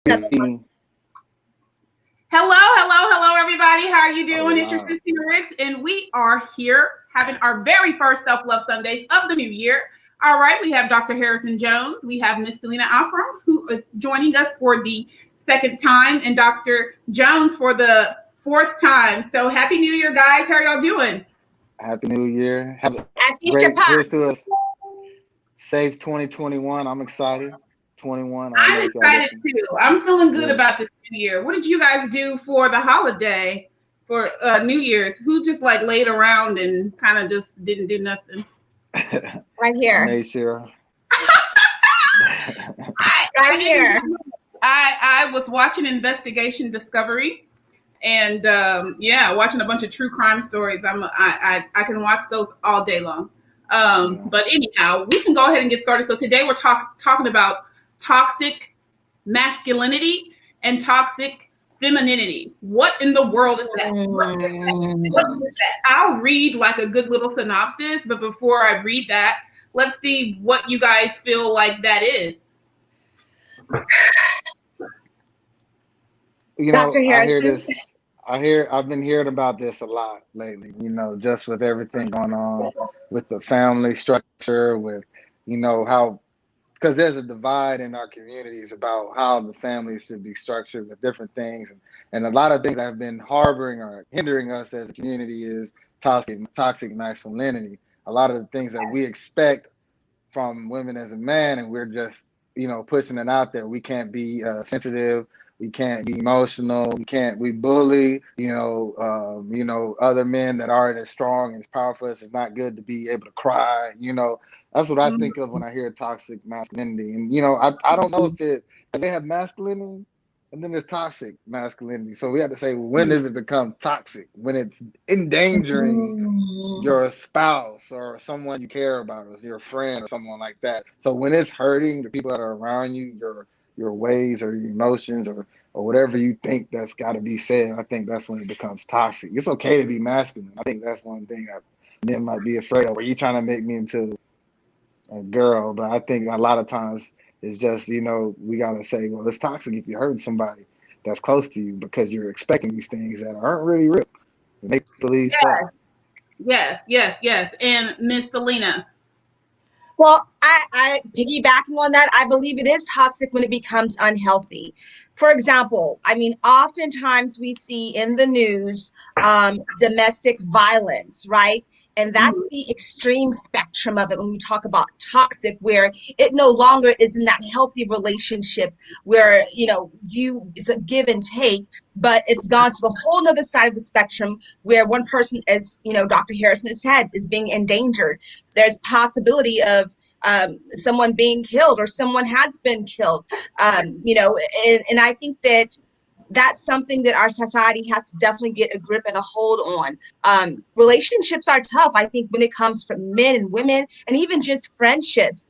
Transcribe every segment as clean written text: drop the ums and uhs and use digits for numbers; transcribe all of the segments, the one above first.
Hello, hello, everybody. How are you doing? It's your sister Rix, and we are here having our very first Self-Love Sundays of the new year. All right, we have Dr. Harrison Jones. We have Miss Selina Affram, who is joining us for the second time, and Dr. Jones for the fourth time. So happy New Year, guys. How are y'all doing? Happy New Year. Have a great, here's to us. Safe 2021. I'm excited. 21. I'm excited too. I'm feeling good about this new year. What did you guys do for the holiday for New Year's? Who just like laid around and kind of just didn't do nothing? Right here. I made sure. Right here. I was watching Investigation Discovery, and watching a bunch of true crime stories. I can watch those all day long. But anyhow, we can go ahead and get started. So today we're talking about toxic masculinity and toxic femininity. What in the world is that? What is that? I'll read like a good little synopsis, but before I read that, let's see what you guys feel like that is. You know, Dr. Harrison. I've been hearing about this a lot lately, just with everything going on with the family structure, with, how, because there's a divide in our communities about how the families should be structured with different things. And a lot of things that have been harboring or hindering us as a community is toxic masculinity. A lot of the things that we expect from women as a man, and we're just, pushing it out there. We can't be sensitive. We can't be emotional. We bully, other men that aren't as strong and as powerful as us. It's not good to be able to cry. That's what I think of when I hear toxic masculinity. And, I don't know if they have masculinity and then there's toxic masculinity. So we have to say, when does it become toxic? When it's endangering your spouse or someone you care about, or your friend or someone like that. So when it's hurting the people that are around you, your ways or your emotions or whatever you think that's got to be said, I think that's when it becomes toxic. It's okay to be masculine. I think that's one thing that men might be afraid of. Are you trying to make me into a girl? But I think a lot of times it's just, we got to say, well, it's toxic if you hurt somebody that's close to you because you're expecting these things that aren't really real. Make believe stuff. Yes. And Miss Selina. Well, I piggybacking on that, I believe it is toxic when it becomes unhealthy. For example, oftentimes we see in the news domestic violence, right? And that's the extreme spectrum of it when we talk about toxic, where it no longer is in that healthy relationship where, it's a give and take, but it's gone to the whole nother side of the spectrum where one person, as Dr. Harrison has said, is being endangered. There's possibility of someone being killed or someone has been killed, and I think that's something that our society has to definitely get a grip and a hold on. Relationships are tough, I think, when it comes from men and women and even just friendships.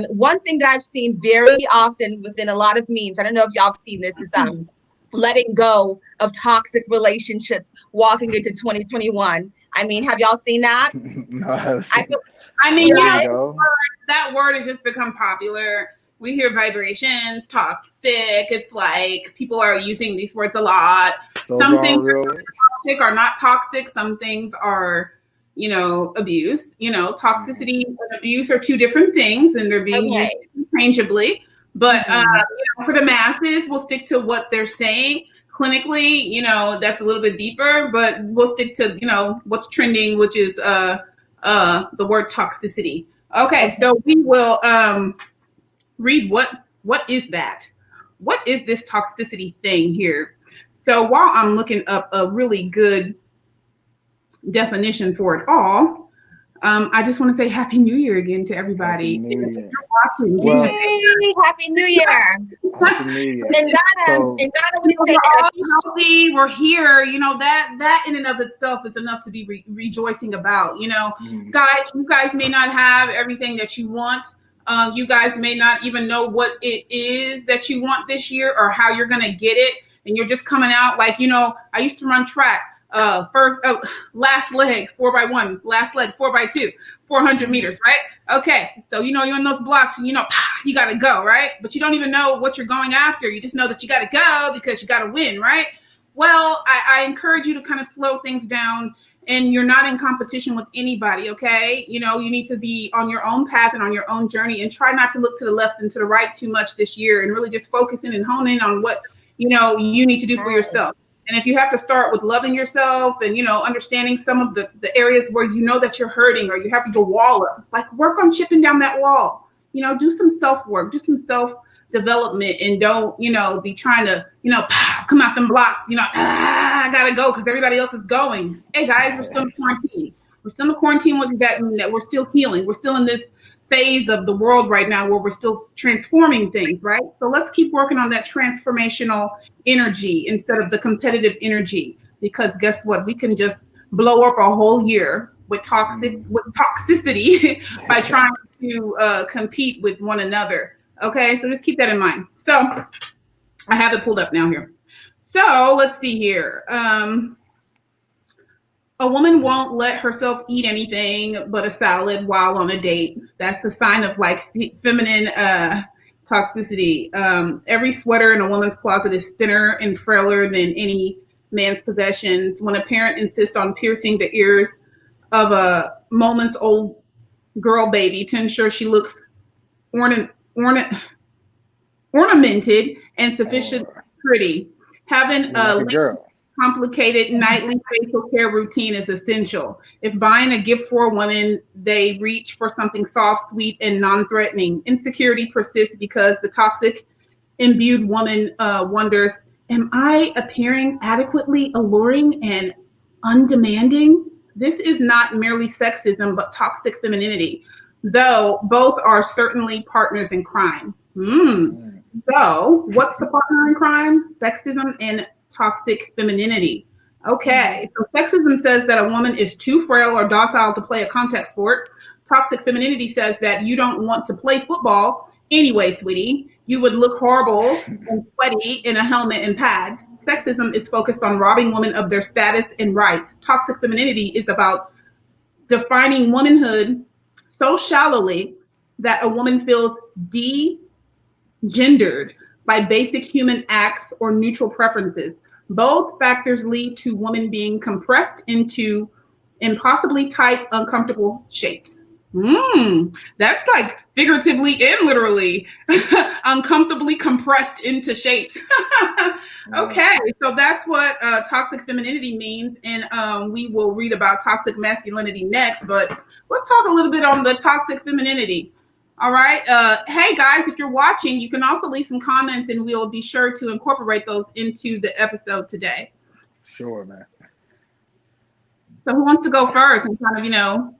One thing that I've seen very often within a lot of memes, I don't know if y'all have seen this, is letting go of toxic relationships walking into 2021. I mean, have y'all seen that? No, that word has just become popular. We hear vibrations, toxic. It's like people are using these words a lot. Some things are toxic or not toxic. Some things are, abuse. Toxicity and abuse are two different things, and they're being used interchangeably. But for the masses, we'll stick to what they're saying. Clinically, that's a little bit deeper, but we'll stick to, what's trending, which is the word toxicity. Okay, so we will read what is that? What is this toxicity thing here? So while I'm looking up a really good definition for it all, I just want to say Happy New Year again to everybody. Happy New Year. Happy New Year. And Ghana, we say healthy. We're here. That in and of itself is enough to be rejoicing about. Guys, you guys may not have everything that you want. You guys may not even know what it is that you want this year or how you're going to get it. And you're just coming out like, I used to run track. Last leg 4x1, last leg 4x2, 400 meters, right? Okay, so you're in those blocks, and you got to go, right? But you don't even know what you're going after. You just know that you got to go because you got to win, right? Well, I encourage you to kind of slow things down, and you're not in competition with anybody, okay? You need to be on your own path and on your own journey, and try not to look to the left and to the right too much this year, and really just focus in and hone in on what, you need to do for yourself. And if you have to start with loving yourself and, understanding some of the areas where that you're hurting or you have to wall up, like work on chipping down that wall, do some self-work, do some self-development, and don't, be trying to, come out them blocks, I gotta go because everybody else is going. Hey guys, we're still in quarantine. We're still in quarantine. What does that mean? That we're still healing. We're still in this phase of the world right now where we're still transforming things, right? So let's keep working on that transformational energy instead of the competitive energy, because guess what? We can just blow up a whole year with toxicity by trying to compete with one another. Okay, so just keep that in mind. So I have it pulled up now here. So let's see here. A woman won't let herself eat anything but a salad while on a date. That's a sign of like feminine toxicity. Every sweater in a woman's closet is thinner and frailer than any man's possessions. When a parent insists on piercing the ears of a moments old girl baby to ensure she looks ornamented and sufficient pretty, having a girl complicated nightly facial care routine is essential. If buying a gift for a woman, they reach for something soft, sweet, and non-threatening. Insecurity persists because the toxic imbued woman wonders, am I appearing adequately alluring and undemanding? This is not merely sexism, but toxic femininity, though both are certainly partners in crime. So what's the partner in crime? Sexism and toxic femininity. Okay, so sexism says that a woman is too frail or docile to play a contact sport. Toxic femininity says that you don't want to play football anyway, sweetie. You would look horrible and sweaty in a helmet and pads. Sexism is focused on robbing women of their status and rights. Toxic femininity is about defining womanhood so shallowly that a woman feels gendered by basic human acts or neutral preferences. Both factors lead to women being compressed into impossibly tight, uncomfortable shapes. That's like figuratively and literally uncomfortably compressed into shapes. Okay, so that's what toxic femininity means, and we will read about toxic masculinity next, but let's talk a little bit on the toxic femininity. All right. Hey, guys, if you're watching, you can also leave some comments, and we'll be sure to incorporate those into the episode today. Sure, man. So who wants to go first and kind of,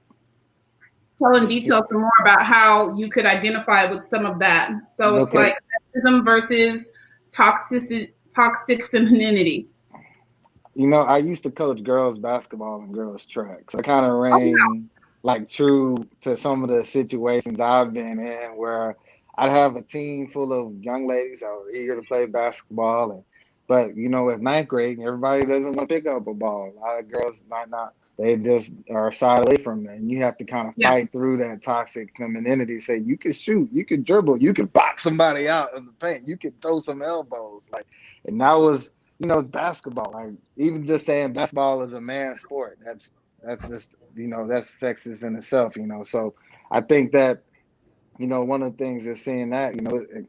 tell in detail some more about how you could identify with some of that? So it's like sexism versus toxic femininity. I used to coach girls basketball and girls track. So I kind of ran like true to some of the situations I've been in where I'd have a team full of young ladies that were eager to play basketball. But with ninth grade, everybody doesn't want to pick up a ball. A lot of girls might not. They just are shied away from it. And you have to kind of fight through that toxic femininity. Say, you can shoot, you can dribble, you can box somebody out in the paint, you can throw some elbows. And that was, basketball. Like, even just saying basketball is a man's sport, that's just, that's sexist in itself, So I think that, one of the things is seeing that,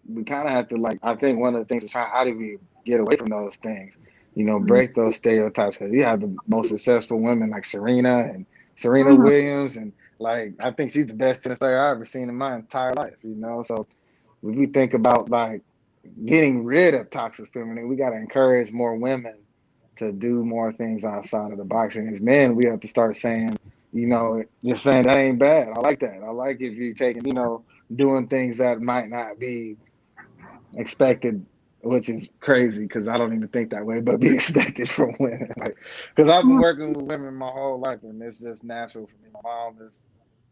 we kind of have to I think one of the things is trying, how do we get away from those things? Break those stereotypes, because you have the most successful women like Serena Williams, and I think she's the best tennis player I've ever seen in my entire life. So when we think about getting rid of toxic femininity, we got to encourage more women to do more things outside of the box. And as men, we have to start saying, just saying that ain't bad. I like that. I like if you're taking, doing things that might not be expected, which is crazy because I don't even think that way, but be expected from women. Because I've been working with women my whole life, and it's just natural for me. My mom is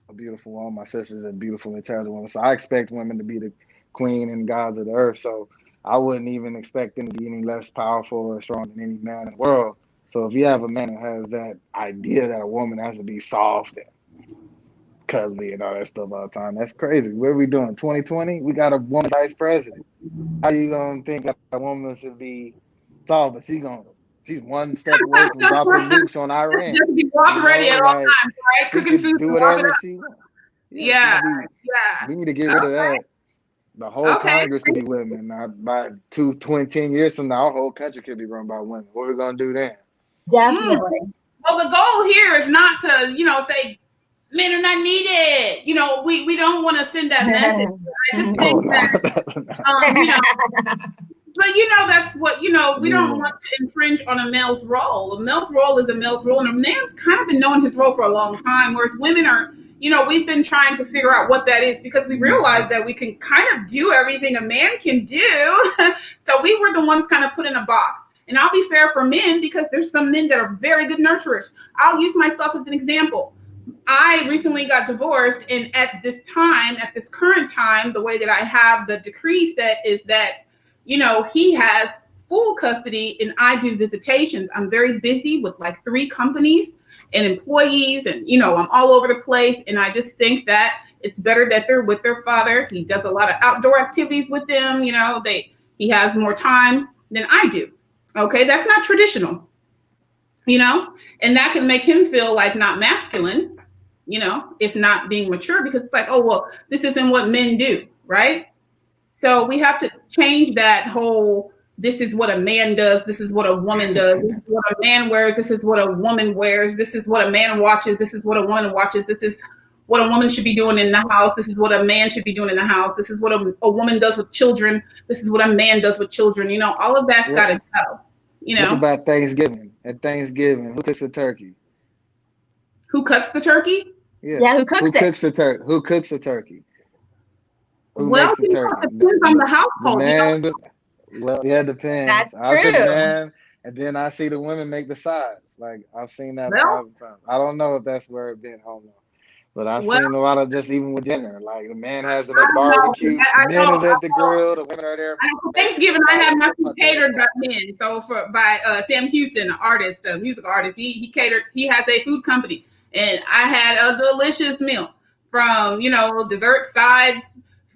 a beautiful woman. My sister's a beautiful, intelligent woman. So I expect women to be the queen and gods of the earth. So I wouldn't even expect them to be any less powerful or strong than any man in the world. So if you have a man that has that idea that a woman has to be soft and cuddly and all that stuff all the time. That's crazy. What are we doing? 2020? We got a woman vice president. How you gonna think that a woman should be soft, but she's one step away from dropping nukes on Iran. Just be walk ready at all times, right? She Cooking can food do and walk it whatever up. she wants. Yeah. We need to get rid of that. The whole Congress can be women. By 10 years from now, our whole country could be run by women. What are we gonna do then? Definitely. Well, the goal here is not to, say men are not needed. We don't want to send that message. I just think but that's what, we don't want to infringe on a male's role. A male's role is a male's role, and a man's kind of been knowing his role for a long time, whereas women are, we've been trying to figure out what that is because we realize that we can kind of do everything a man can do. So we were the ones kind of put in a box. And I'll be fair for men because there's some men that are very good nurturers. I'll use myself as an example. I recently got divorced, and at this current time, the way that I have the decree set is that, he has full custody and I do visitations. I'm very busy with like 3 companies and employees, and, I'm all over the place. And I just think that it's better that they're with their father. He does a lot of outdoor activities with them. He has more time than I do. Okay, that's not traditional, and that can make him feel like not masculine, if not being mature, because it's like, oh, well, this isn't what men do, right? So we have to change that whole, this is what a man does, this is what a woman does, this is what a man wears, this is what a woman wears, this is what a man watches, this is what a woman watches, this is what a woman should be doing in the house, this is what a man should be doing in the house, this is what a woman does with children, this is what a man does with children, all of that's got to go. What about Thanksgiving? At Thanksgiving, who cooks the turkey? Who cuts the turkey? Yeah, who cooks it? Who cooks the turkey? Who well, makes the turkey? It depends on the household. Well, yeah, it depends. That's I'll true. cook man, and then I see the women make the sides. Like I've seen that 1,000 times. I don't know if that's where it's been. I don't know. But I've seen a lot of just even with dinner. Like the man has the barbecue, men is at the grill, the women are there. For Thanksgiving, I have nothing catered by men. So by Sam Houston, an artist, a music artist, he catered. He has a food company, and I had a delicious meal from dessert, sides,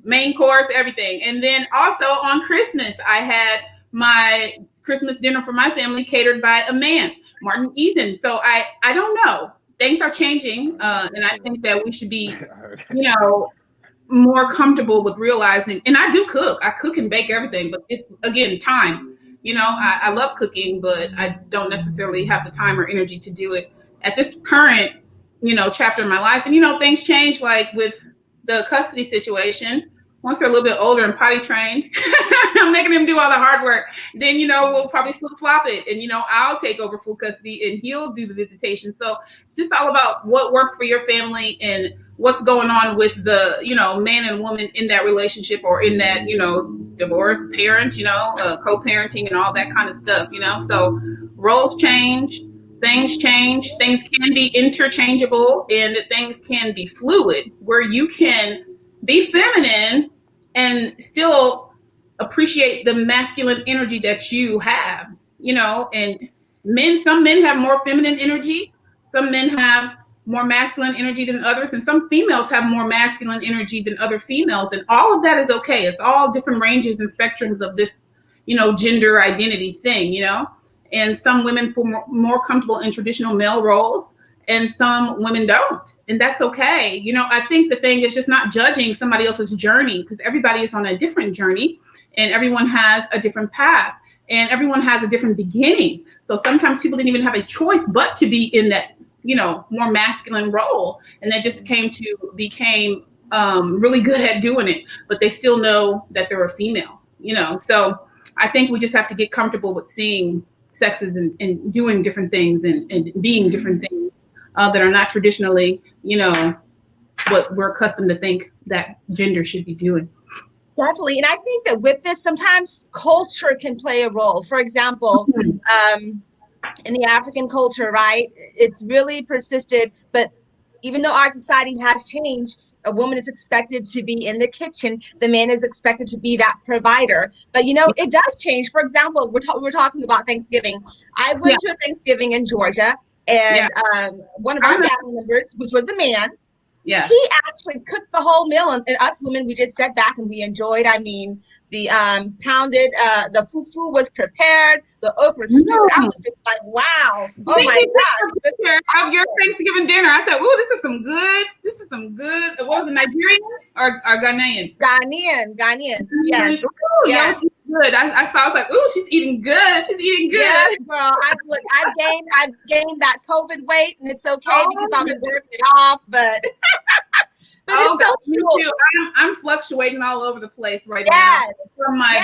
main course, everything. And then also on Christmas, I had my Christmas dinner for my family catered by a man, Martin Eason. So I don't know. Things are changing, and I think that we should be, more comfortable with realizing. And I do cook. I cook and bake everything, but it's again time. I love cooking, but I don't necessarily have the time or energy to do it at this current, chapter in my life. And things change, like with the custody situation. Once they're a little bit older and potty trained, I'm making them do all the hard work. Then, we'll probably flip-flop it. And, I'll take over full custody and he'll do the visitation. So it's just all about what works for your family and what's going on with the, man and woman in that relationship or in that, divorced parents, co-parenting and all that kind of stuff, So roles change, things change, things can be interchangeable, and things can be fluid where you can be feminine and still appreciate the masculine energy that you have, and some men have more feminine energy. Some men have more masculine energy than others. And some females have more masculine energy than other females. And all of that is okay. It's all different ranges and spectrums of this, gender identity thing, and some women feel more comfortable in traditional male roles, and some women don't. And that's okay. I think the thing is just not judging somebody else's journey, because everybody is on a different journey and everyone has a different path and everyone has a different beginning. So sometimes people didn't even have a choice but to be in that, more masculine role. And they just became really good at doing it, but they still know that they're a female, So I think we just have to get comfortable with seeing sexes and doing different things and being different things. That are not traditionally, what we're accustomed to think that gender should be doing. Definitely. And I think that with this, sometimes culture can play a role. For example, in the African culture, right, it's really persisted. But even though our society has changed, a woman is expected to be in the kitchen. The man is expected to be that provider. But, it does change. For example, we're talking about Thanksgiving. I went to a Thanksgiving in Georgia. And one of our family members, which was a man, Yeah. He actually cooked the whole meal, and us women, we just sat back and we enjoyed. I mean, the pounded, the fufu was prepared, the okra stew. I was just like, wow, oh my gosh. Of your Thanksgiving dinner, I said, "Ooh, this is some good. This is some good." What was it, Nigerian or Ghanaian? Ghanaian. Yes. Ooh, yes. Good. I saw. I was like, "Ooh, she's eating good. She's eating good." Yes, girl. I've gained that COVID weight, and it's okay because I'll be working it off. But it's so me cool. too. I'm fluctuating all over the place right now. From my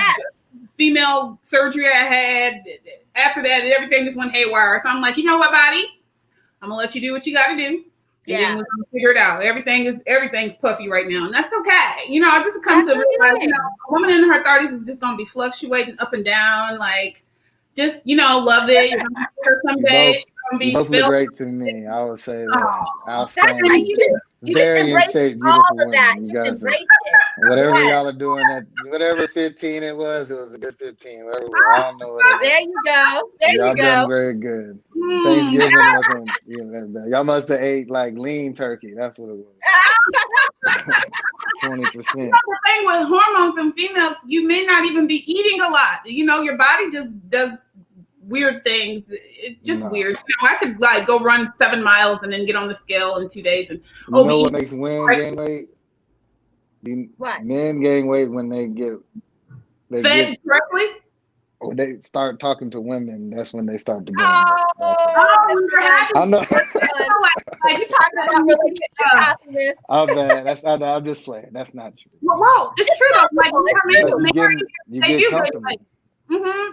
female surgery I had, after that, everything just went haywire. So I'm like, you know what, body? I'm gonna let you do what you got to do. And then we're gonna figure it out. Everything's puffy right now, and that's okay. You know, I just come to realize, a woman in her 30s is just gonna be fluctuating up and down. Like, just love it. You're gonna some days. You both look great to me. I would say that. Outstanding. That's you very just in shape, all beautiful of that. women. You just embrace it. Whatever y'all are doing, whatever 15 it was a good 15. Whatever, I don't know what it There you go. There y'all you go. done very good. Thanksgiving wasn't. Y'all must have ate like lean turkey. That's what it was. 20%. The thing with hormones and females, you may not even be eating a lot. Your body just does weird things. It's just weird. I could like go run 7 miles and then get on the scale in 2 days. And you know what makes women gain weight? What? Men gain weight when they fed correctly. Or they start talking to women. That's when they start to gain weight. I know. Like you talking about relationship happiness. I'm just playing. That's not true. Well, it's true though. Like you get comfortable.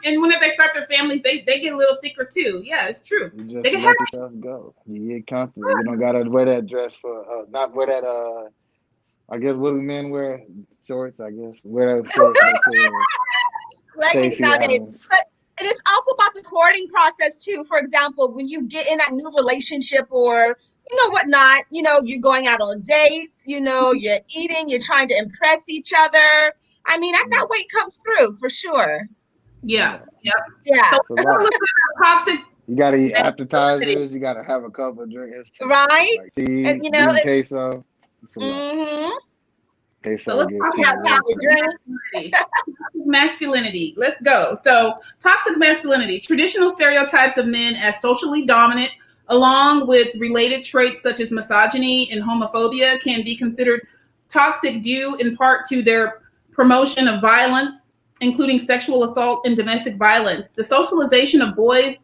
And whenever they start their families, they get a little thicker too. Yeah, it's true. You just let yourself go. You get comfortable. You don't gotta wear that dress for not wear that I guess what do men wear? Shorts, I guess. Wear that shorts. Leggings nowadays. But it is also about the courting process too. For example, when you get in that new relationship or whatnot, you're going out on dates, you're eating, you're trying to impress each other. I mean, that weight comes through for sure. Yeah. Yep. Yeah. So toxic. You gotta eat appetizers. You gotta have a couple of drinks, right? Like cheese, and queso. So let's talk about masculinity. Let's go. So toxic masculinity, traditional stereotypes of men as socially dominant, along with related traits such as misogyny and homophobia, can be considered toxic due in part to their promotion of violence, including sexual assault and domestic violence. The socialization of boys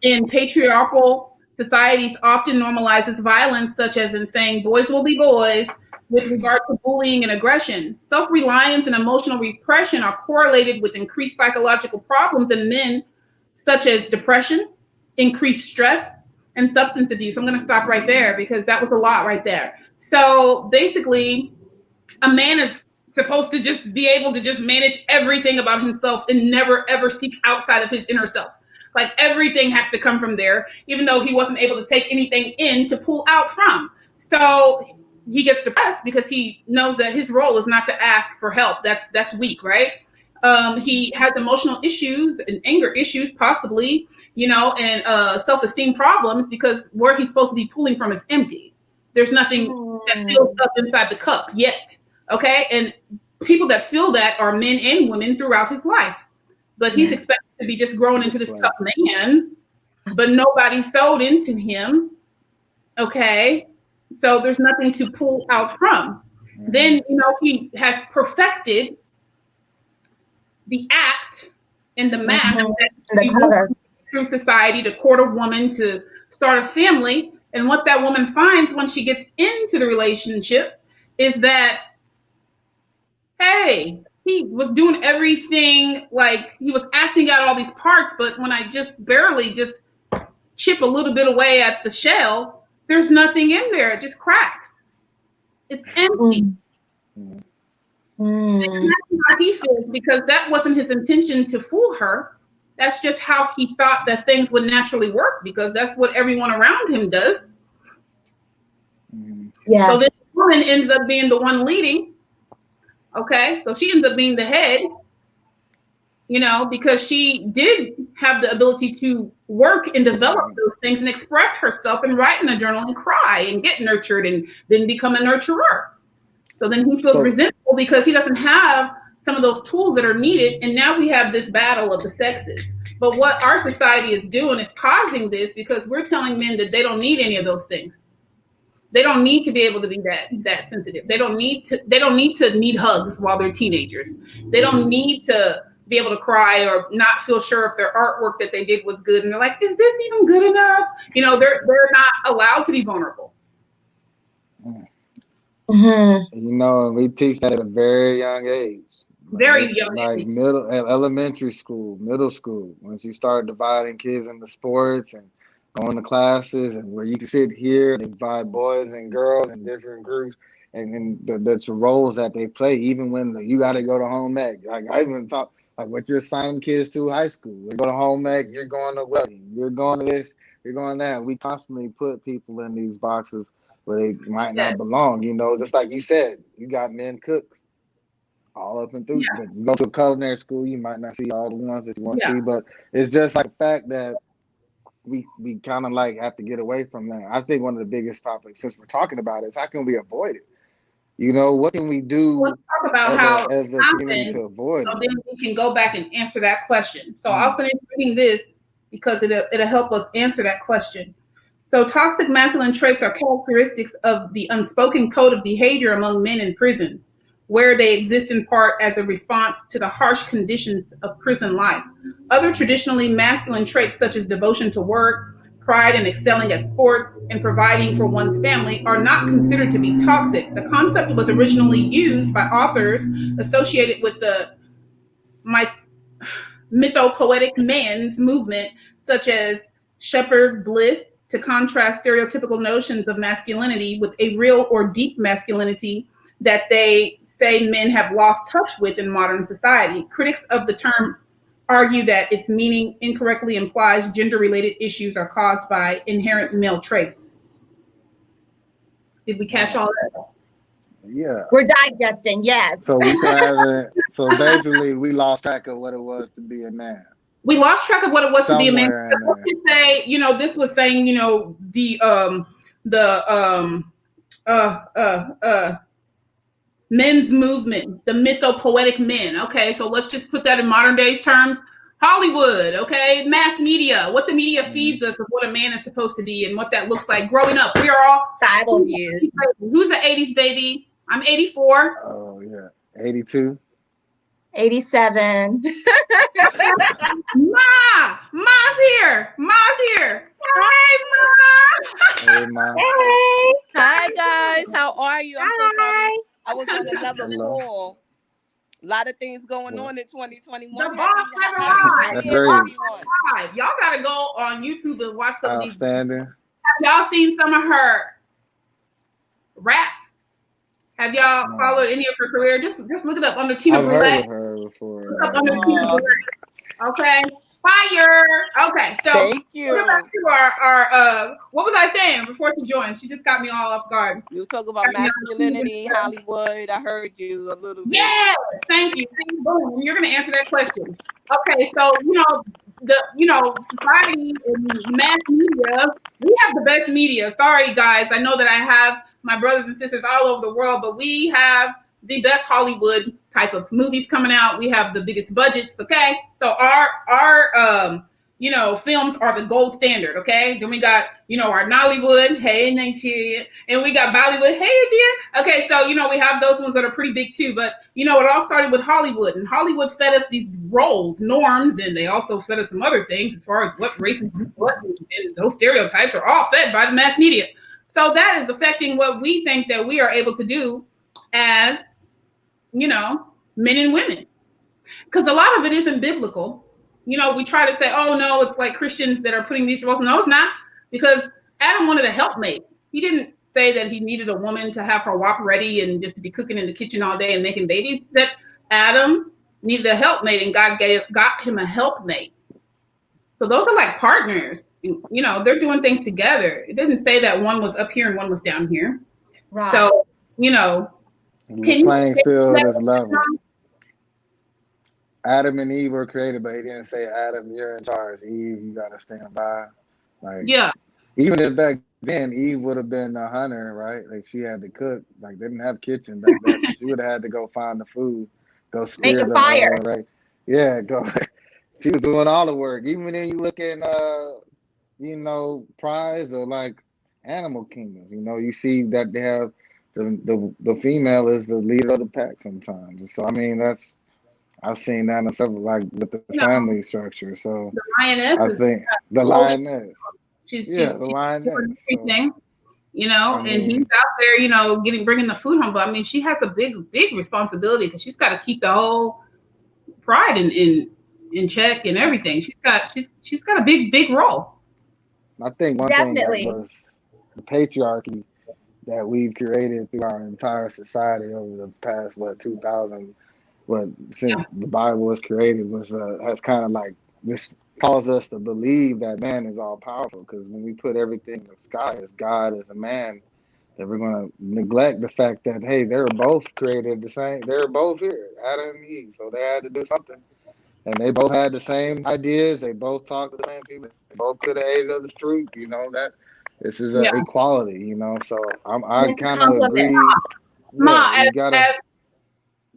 in patriarchal societies often normalizes violence, such as in saying boys will be boys, with regard to bullying and aggression. Self-reliance and emotional repression are correlated with increased psychological problems in men, such as depression, increased stress, and substance abuse. I'm going to stop right there because that was a lot right there. So basically, a man is supposed to just be able to just manage everything about himself and never, ever seek outside of his inner self. Like everything has to come from there, even though he wasn't able to take anything in to pull out from. So he gets depressed because he knows that his role is not to ask for help. That's weak, right? He has emotional issues and anger issues, possibly, and self-esteem problems because where he's supposed to be pulling from is empty. There's nothing that fills up inside the cup yet, okay? And people that feel that are men and women throughout his life. But he's expected to be just grown into this tough man, but nobody sewed into him, okay? So there's nothing to pull out from. Then, he has perfected the act and the mask that through society to court a woman to start a family. And what that woman finds when she gets into the relationship is that, hey, he was doing everything, like he was acting out all these parts, but when I just barely just chip a little bit away at the shell, there's nothing in there. It just cracks. It's empty. And that's how he feels because that wasn't his intention to fool her. That's just how he thought that things would naturally work because that's what everyone around him does. Yes. So this woman ends up being the one leading. Okay, so she ends up being the head, because she did have the ability to work and develop those things and express herself and write in a journal and cry and get nurtured and then become a nurturer. So then he feels resentful because he doesn't have some of those tools that are needed. And now we have this battle of the sexes. But what our society is doing is causing this because we're telling men that they don't need any of those things. They don't need to be able to be that sensitive. They don't need to need hugs while they're teenagers. They don't need to be able to cry or not feel sure if their artwork that they did was good. And they're like, is this even good enough? You know, they're not allowed to be vulnerable. Mm-hmm. You know, we teach that at a very young age. Very young like age. Elementary school, middle school. Once you start dividing kids into sports and going to classes, and where you can sit here, they divide boys and girls in different groups, and the roles that they play. Even when you got to go to home ec. Like I even talk like what you're signing kids to high school. You go to home ec, you're going to wedding, you're going to this, you're going to that. We constantly put people in these boxes where they might not belong. You know, just like you said, you got men cooks all up and through. Yeah. But you go to a culinary school, you might not see all the ones that you want to see. But it's just like the fact that we kind of like have to get away from that. I think one of the biggest topics, since we're talking about it, is how can we avoid it? You know, what can we do let's talk about as a community to avoid it? Then we can go back and answer that question. So I'll finish reading this because it'll help us answer that question. So toxic masculine traits are characteristics of the unspoken code of behavior among men in prisons, where they exist in part as a response to the harsh conditions of prison life. Other traditionally masculine traits, such as devotion to work, pride in excelling at sports, and providing for one's family, are not considered to be toxic. The concept was originally used by authors associated with the mythopoetic men's movement, such as Shepherd Bliss, to contrast stereotypical notions of masculinity with a real or deep masculinity that they say men have lost touch with in modern society. Critics of the term argue that its meaning incorrectly implies gender-related issues are caused by inherent male traits. Did we catch all that? Yeah. We're digesting, yes. So we haven't. So basically, we lost track of what it was to be a man. We lost track of what it was to be a man. Let's just say, you know, this was saying, you know, the men's movement, the mythopoetic men. Okay, so let's just put that in modern day terms. Hollywood, okay, mass media, what the media feeds us of what a man is supposed to be and what that looks like. Growing up, we are all title views. Who's the 80s baby? I'm 84. Oh yeah, 82. 87. Ma's here. Hey, Ma. Hey, Ma. Hey. Hi, guys. How are you? I'm so sorry. I was on another call. A lot of things going on in 2021. The boss have arrived. That's great. Y'all gotta go on YouTube and watch some of these. Outstanding. Have y'all seen some of her raps? Have y'all followed any of her career? Just look it up under Tina Boulay. I've heard of her before. Look up under Tina Boulay. Okay. Fire. Okay. So thank you. Back to our what was I saying before she joined? She just got me all off guard. You were talking about masculinity, Hollywood. I heard you a little bit. Yeah. Thank you. Boom. You're gonna answer that question. Okay. So society and mass media, we have the best media. Sorry guys, I know that I have my brothers and sisters all over the world, but we have the best Hollywood type of movies coming out. We have the biggest budgets. Okay, so our films are the gold standard. Okay, then we got our Nollywood, hey Nigeria, and we got Bollywood, hey India. Okay, so we have those ones that are pretty big too. But it all started with Hollywood, and Hollywood fed us these roles, norms, and they also fed us some other things as far as what race and what, and those stereotypes are all fed by the mass media. So that is affecting what we think that we are able to do as men and women, because a lot of it isn't biblical. We try to say, oh no, it's like Christians that are putting these roles. No, it's not, because Adam wanted a helpmate. He didn't say that he needed a woman to have her wop ready and just to be cooking in the kitchen all day and making babies. That Adam needed a helpmate, and God got him a helpmate. So those are like partners. They're doing things together. It doesn't say that one was up here and one was down here. Right. So the playing field is level. Adam and Eve were created, but he didn't say, Adam, you're in charge. Eve, you gotta stand by. Like, Yeah. even if back then Eve would have been a hunter, right? Like she had to cook. Like they didn't have kitchen back then, so she would have had to go find the food, go Make spear a the fire. right. Yeah, go. She was doing all the work. Even then, you look at prize or like Animal Kingdom. You see that they have the female is the leader of the pack sometimes. And so I mean that's I've seen that in several like with the family structure. So the lioness I is think the lioness. she's Yeah, the doing lioness. So, everything, I and he's mean, out there, bringing the food home. But I mean, she has a big responsibility because she's got to keep the whole pride in check and everything. She's got a big role. I think one thing that Definitely. was the patriarchy that we've created through our entire society over the past 2000 since the Bible was created was has kind of like this caused us to believe that man is all powerful, because when we put everything in the sky as God as a man, that we're going to neglect the fact that hey, they're both created the same. They're both here, Adam and Eve, so they had to do something. And they both had the same ideas. They both talked to the same people. They both could have ate of the fruit. That this is a Yeah. equality. So I It's a kind of compliment. agree. Ma, Yeah, we gotta.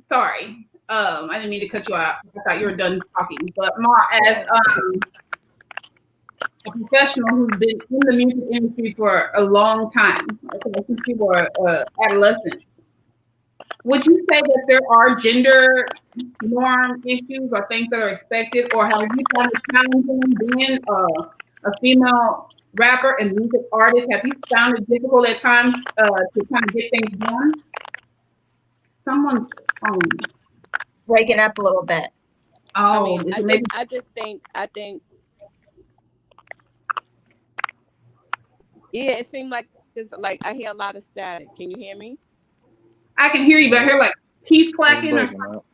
sorry, I didn't mean to cut you out. I thought you were done talking. But Ma, as a professional who's been in the music industry for a long time, okay, since you were adolescent, would you say that there are gender norm issues or things that are expected, or have you found it challenging being a female rapper and music artist? Have you found it difficult at times to kind of get things done? Someone's Breaking up a little bit. I oh, mean, is it maybe? I think, yeah, it seemed like it's like I hear a lot of static. Can you hear me? I can hear you, but I hear like keys It's clacking or breaking something. up.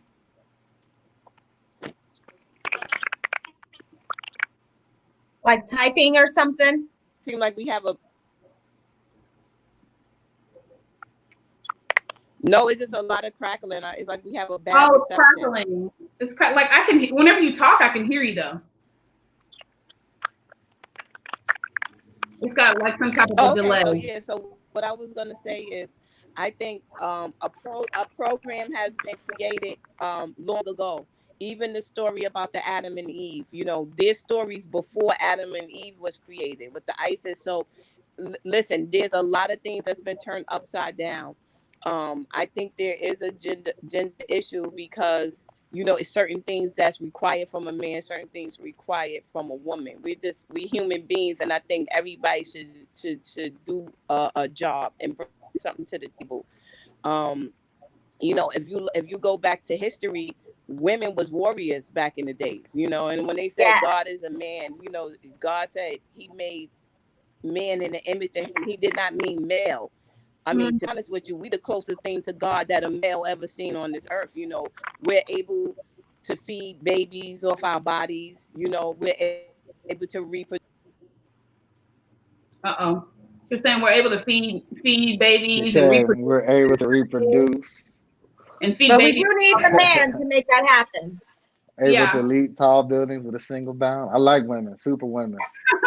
Like typing or something. Seem like we have a no. It's just a lot of crackling. It's like we have a bad Oh, it's reception. crackling. It's like I can. Whenever you talk, I can hear you though. It's got like some type of a delay. So yeah. So what I was gonna say is, I think a program has been created long ago. Even the story about the Adam and Eve, there's stories before Adam and Eve was created with the ISIS. So listen, there's a lot of things that's been turned upside down. I think there is a gender issue because it's certain things that's required from a man, certain things required from a woman. We human beings, and I think everybody should do a job and bring something to the table. If you go back to history, women was warriors back in the days, and when they said God is a man, God said he made man in the image and he did not mean male. I mean, to be honest with you, we the closest thing to God that a male ever seen on this earth. We're able to feed babies off our bodies. We're able to reproduce. You're saying we're able to feed She babies and said reproduce we're able to reproduce. and feed But we babies. do need the man to make that happen. Able to lead tall buildings with a single bound. I like women, super women.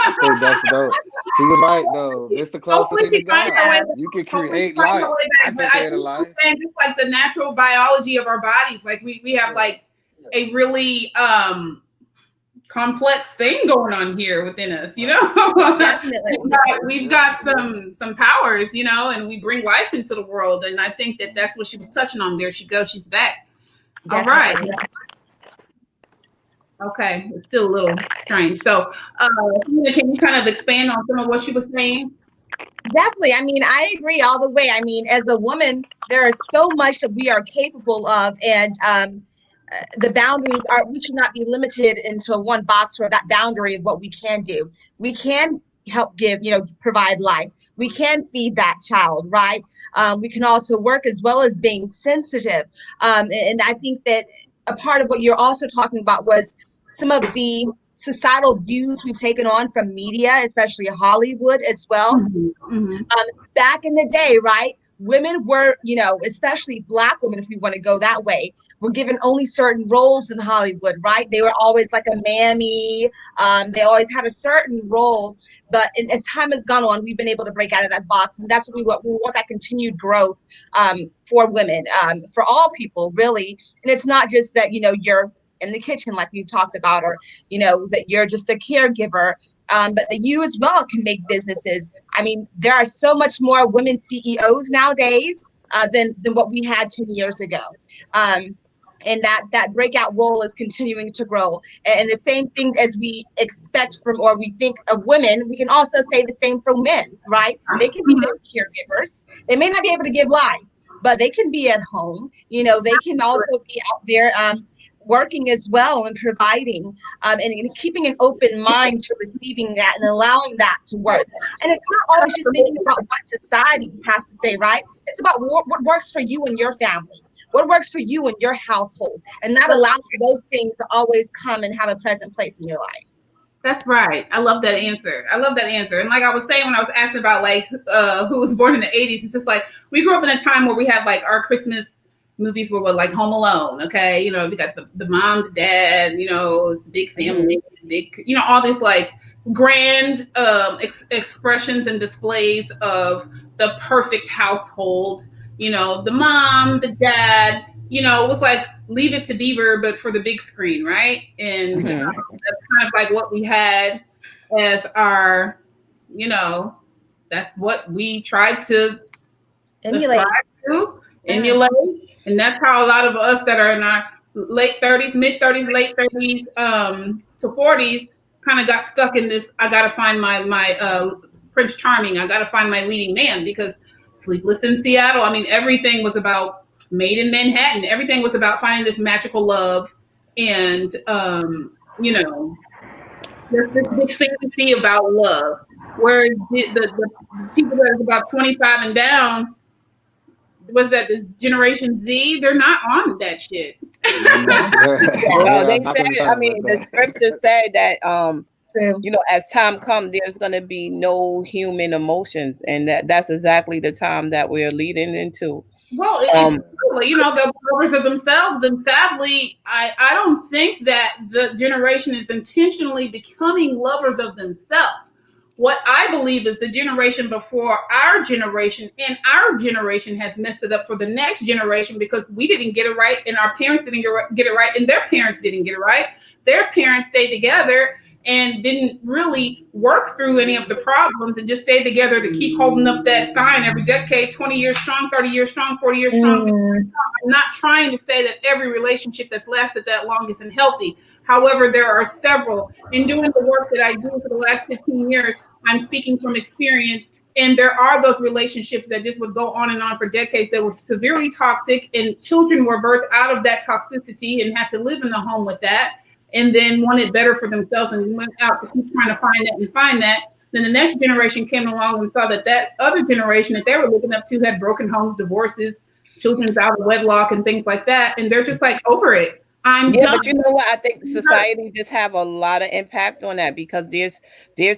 I think that's dope. She was right though. This the closest thing to God. You can create life. I can create a life. Just like the natural biology of our bodies, like we have like a really complex thing going on here within us, Definitely. we've got some powers, and we bring life into the world, and I think that's what she was touching on. There she goes, she's back. Definitely. All right. Okay, it's still a little strange. So, can you kind of expand on some of what she was saying? Definitely. I mean, I agree all the way. I mean, as a woman, there is so much that we are capable of, and the boundaries we should not be limited into one box or that boundary of what we can do. We can help provide life. We can feed that child, right? We can also work as well as being sensitive. And I think that a part of what you're also talking about was some of the societal views we've taken on from media, especially Hollywood as well. Mm-hmm. Back in the day, right? women were, especially Black women, if we want to go that way, were given only certain roles in Hollywood, right? They were always like a mammy. They always had a certain role. But as time has gone on, we've been able to break out of that box. And that's what we want. We want that continued growth for women, for all people, really. And it's not just that, you're in the kitchen like we've talked about, or, that you're just a caregiver. But that you as well can make businesses. I mean, there are so much more women CEOs nowadays than what we had 10 years ago. And that breakout role is continuing to grow. And the same thing as we expect from, or we think of women, we can also say the same for men, right? They can be those caregivers. They may not be able to give life, but they can be at home. They can also be out there working as well and providing and keeping an open mind to receiving that and allowing that to work. And it's not always just thinking about what society has to say, right? It's about what works for you and your family, what works for you and your household, and not allowing those things to always come and have a present place in your life. That's right. I love that answer. And like I was saying when I was asking about like who was born in the 80s, it's just like we grew up in a time where we had like our Christmas movies were like Home Alone, okay? We got the mom, the dad, it's a big family, big, all this like grand expressions and displays of the perfect household. The mom, the dad, it was like Leave It to Beaver, but for the big screen, right? And that's kind of like what we had as our, that's what we tried to emulate. And that's how a lot of us that are in our late 30s, mid 30s, late 30s to 40s kind of got stuck in this. I got to find my Prince Charming. I got to find my leading man, because Sleepless in Seattle, I mean, everything was about Made in Manhattan. Everything was about finding this magical love and, there's this big fantasy about love. Whereas the people that is about 25 and down, was that this Generation Z? They're not on that shit. Well, they said, I mean, the scripture said that, as time comes, there's going to be no human emotions. And that's exactly the time that we're leading into. Well, it's the lovers of themselves. And sadly, I don't think that the generation is intentionally becoming lovers of themselves. What I believe is the generation before our generation and our generation has messed it up for the next generation, because we didn't get it right and our parents didn't get it right and their parents didn't get it right. Their parents stayed together and didn't really work through any of the problems and just stayed together to keep holding up that sign every decade, 20 years strong, 30 years strong, 40 years strong. I'm not trying to say that every relationship that's lasted that long isn't healthy. However, there are several. In doing the work that I do for the last 15 years, I'm speaking from experience. And there are those relationships that just would go on and on for decades that were severely toxic, and children were birthed out of that toxicity and had to live in the home with that, and then wanted better for themselves and went out to keep trying to find that. Then the next generation came along and saw that other generation that they were looking up to had broken homes, divorces, children's out of wedlock and things like that. And they're just like over it. I'm done. But you know what? I think society just have a lot of impact on that, because there's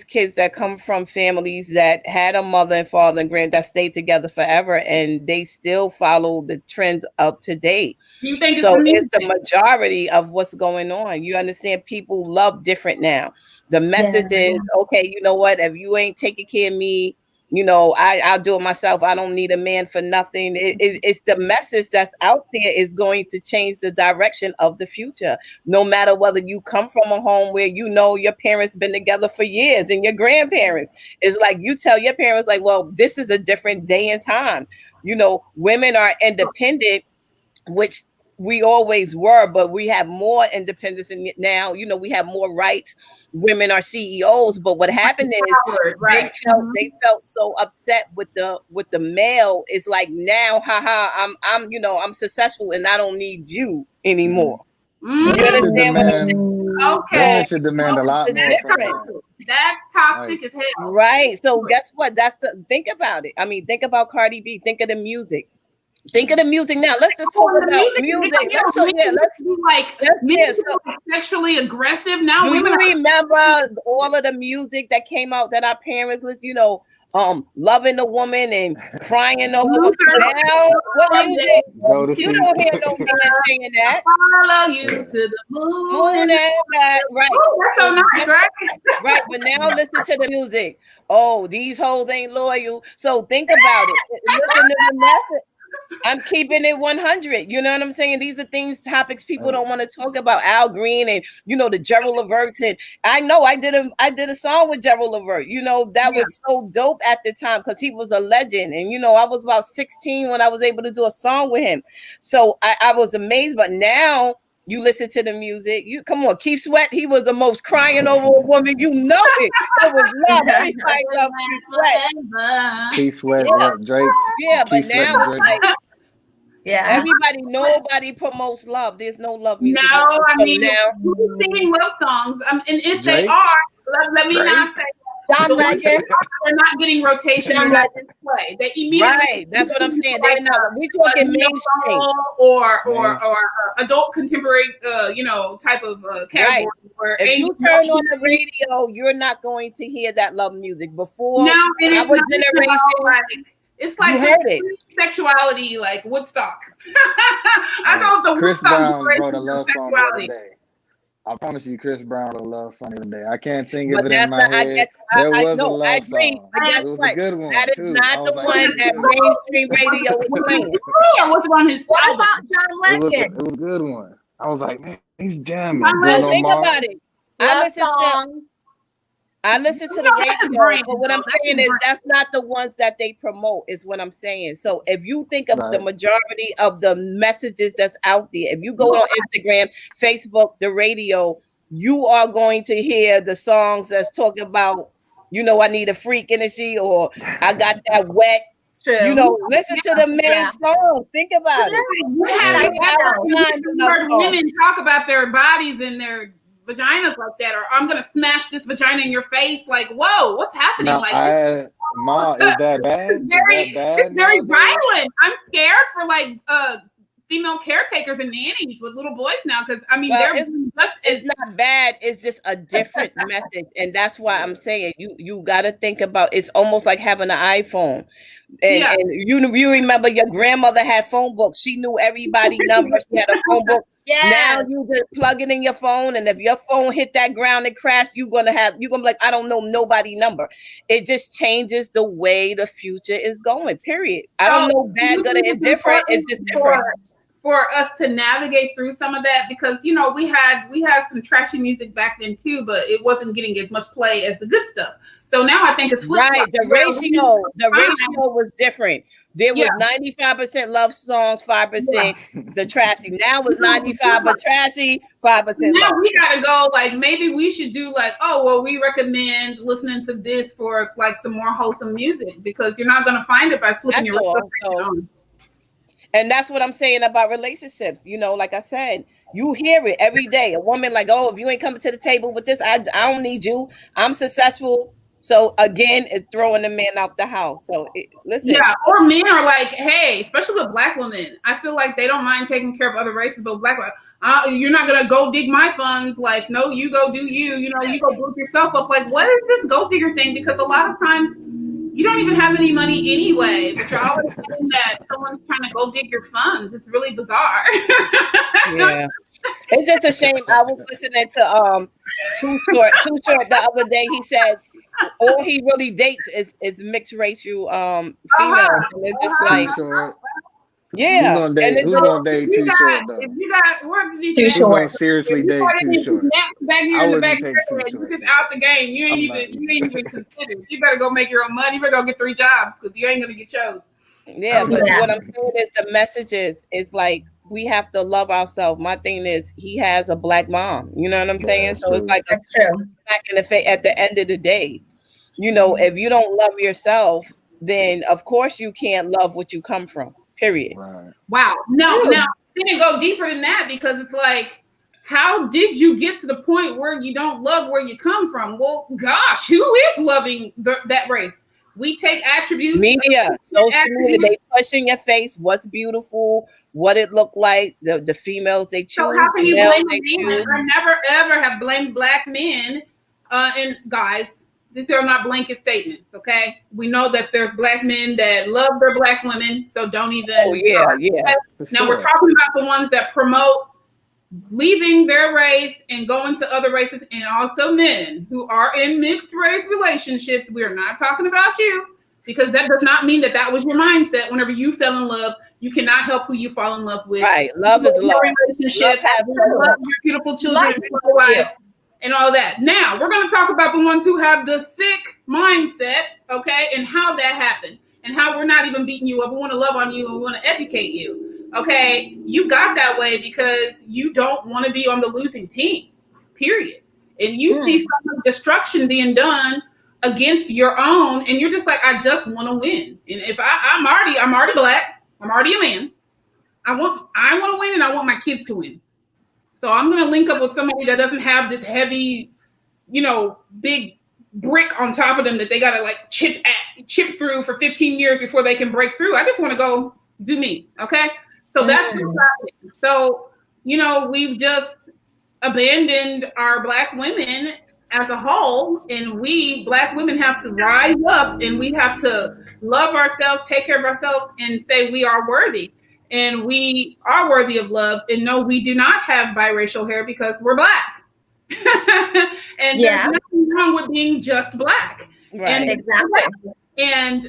kids that come from families that had a mother and father and grand that stayed together forever, and they still follow the trends up to date. You think so? It's the majority of what's going on. You understand? People love different now. The message is, okay, you know what? If you ain't taking care of me, I'll do it myself. I don't need a man for nothing. It's the message that's out there is going to change the direction of the future. No matter whether you come from a home where your parents been together for years and your grandparents. It's like you tell your parents, like, well, this is a different day and time. Women are independent, which we always were, but we have more independence now. We have more rights. Women are CEOs, but what happened is they felt so upset with the male. It's like, now, I'm successful and I don't need you anymore. You understand what I'm saying? Okay. Women should demand a lot more. That toxic is hell. Right. So guess what? Think about it. I mean, think about Cardi B. Think of the music. Think of the music now. Let's just talk about music. Let's be like sexually aggressive now. Do you remember all of the music that came out that our parents listened? loving a woman and crying over. Now, what music? You don't hear no man saying that. Follow you to the moon and back. Right. Ooh, that's so nice, right? Right, but now listen to the music. Oh, these hoes ain't loyal. So think about it. Listen to the message. I'm keeping it 100. You know what I'm saying? These are topics people don't want to talk about. Al Green and the Gerald Levert. And I know I did a song with Gerald Levert. That was so dope at the time because he was a legend. And I was about 16 when I was able to do a song with him. So I was amazed. But now you listen to the music. You come on, Keith Sweat. He was the most crying over a woman. You know it. It was love. Everybody loved Keith Sweat. Keith Sweat, Drake. Yeah, but now it's like. Yeah, nobody promotes love. There's no love music. No, I mean, who's singing love songs? And if Drake? They are, let me not say John Legend. They're not getting rotation on that play. They immediately. Right, that's what I'm saying. They're not. We talking mainstream or adult contemporary, type of category. Right. If you turn on the radio, you're not going to hear that love music. Before no, and our generation. It's like just sexuality, like Woodstock. I thought the Chris Brown wrote a love song the other day. I promise you, Chris Brown wrote a love song the other day. I can't think of it in my head. There was a love song. It was a good one. That is not the one that mainstream radio was playing. Yeah, what's on his? What about John Legend? It was a good one. I was like, man, he's jamming. Think about it. I listen to the radio, but what I'm saying is that's not the ones that they promote, is what I'm saying. So if you think of the majority of the messages that's out there, if you go on Instagram, Facebook, the radio, you are going to hear the songs that's talking about, I need a freak energy, or I got that wet. True. Listen to the main song. Think about it. Women talk about their bodies and their vaginas like that, or I'm gonna smash this vagina in your face. Like, whoa, what's happening? Now, Ma, is that bad? It's very violent. I'm scared for female caretakers and nannies with little boys now, because it's not bad. It's just a different message, and that's why I'm saying you got to think about. It's almost like having an iPhone, and you remember your grandmother had phone books. She knew everybody's number. She had a phone book. Yes. Now you just plug it in your phone, and if your phone hit that ground and crash, you're gonna be like, I don't know nobody number. It just changes the way the future is going. Period. I don't know bad, good, or indifferent. It's just different. For us to navigate through some of that, because we had some trashy music back then too, but it wasn't getting as much play as the good stuff. So now I think it's flipped. Right. The ratio was different. There was 95% love songs, 5% the trashy. Now it's 95 but trashy, 5% now love. We gotta go, maybe we should do we recommend listening to this for some more wholesome music, because you're not gonna find it by flipping your on. And that's what I'm saying about relationships. Like I said, you hear it every day. A woman like, oh, if you ain't coming to the table with this, I don't need you. I'm successful. So again, it's throwing the man out the house. So listen. Yeah, or men are like, hey, especially with Black women, I feel like they don't mind taking care of other races, but Black women, you're not gonna go dig my funds. Like, no, you go do you. You go build yourself up. Like, what is this gold digger thing? Because a lot of times you don't even have any money anyway, but you're always saying that someone's trying to go dig your funds. It's really bizarre. Yeah. It's just a shame. I was listening to Too Short the other day. He said all he really dates is mixed racial females. And it's just like yeah. Who's gonna date Too Short though? If you got Too Short. Who's gonna seriously date Too Short? Back here in the back, you're just out the game. You ain't even considered. You better go make your own money. You better go get 3 jobs, because you ain't gonna get chose. Yeah, but what I'm saying is the messages is like, we have to love ourselves. My thing is, he has a Black mom. You know what I'm saying? So it's like a smack in the face at the end of the day. If you don't love yourself, then of course you can't love what you come from. Period. Right. Wow. Now didn't go deeper than that, because it's like, how did you get to the point where you don't love where you come from? Well, gosh, who is loving that race? We take attributes. Media, social media, they push in your face what's beautiful, what it looked like, the females they choose. So how can you blame men? I never ever have blamed Black men and guys These are not blanket statements, okay? We know that there's black men that love their black women, so don't even. Oh yeah, yeah. Now we're talking about the ones that promote leaving their race and going to other races, and also men who are in mixed race relationships. We are not talking about you, because that does not mean that that was your mindset whenever you fell in love. You cannot help who you fall in love with. Right. Love is love. Relationship. Love your beautiful children and wives and all that. Now we're going to talk about the ones who have the sick mindset, okay, and how that happened, and how we're not even beating you up. We want to love on you and we want to educate you. Okay, you got that way because you don't want to be on the losing team, period. And you see some destruction being done against your own, and you're just like, I just want to win. And if I'm already black, I'm already a man. I want to win, and I want my kids to win. So I'm gonna link up with somebody that doesn't have this heavy, big brick on top of them that they gotta like chip through for 15 years before they can break through. I just want to go do me. Okay. So that's what's happening. So, we've just abandoned our black women as a whole, and we black women have to rise up, and we have to love ourselves, take care of ourselves, and say we are worthy, and we are worthy of love. And no, we do not have biracial hair because we're black. And there's nothing wrong with being just black. Right. And exactly. And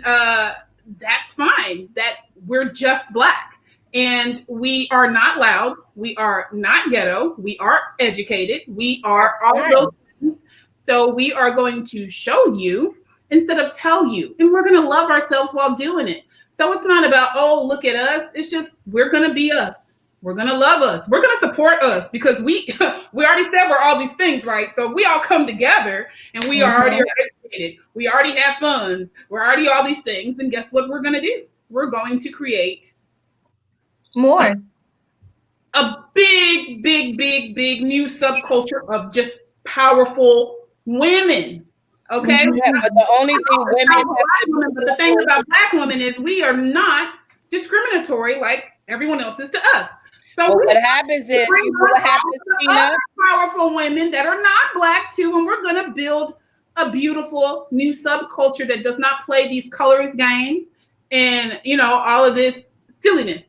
that's fine, that we're just black. And we are not loud. We are not ghetto. We are educated. We are all those things. So we are going to show you instead of tell you. And we're going to love ourselves while doing it. So it's not about, oh, look at us. It's just, we're going to be us. We're going to love us. We're going to support us, because we already said we're all these things, right? So we all come together, and we already are educated. We already have funds. We're already all these things. And guess what we're going to do? We're going to create more. A big new subculture of just powerful women. Okay. Yeah, but the only thing but the thing about black women is we are not discriminatory like everyone else is to us. So what happens is, what happens, Tina? Powerful women that are not black too, and we're gonna build a beautiful new subculture that does not play these colorist games and all of this silliness.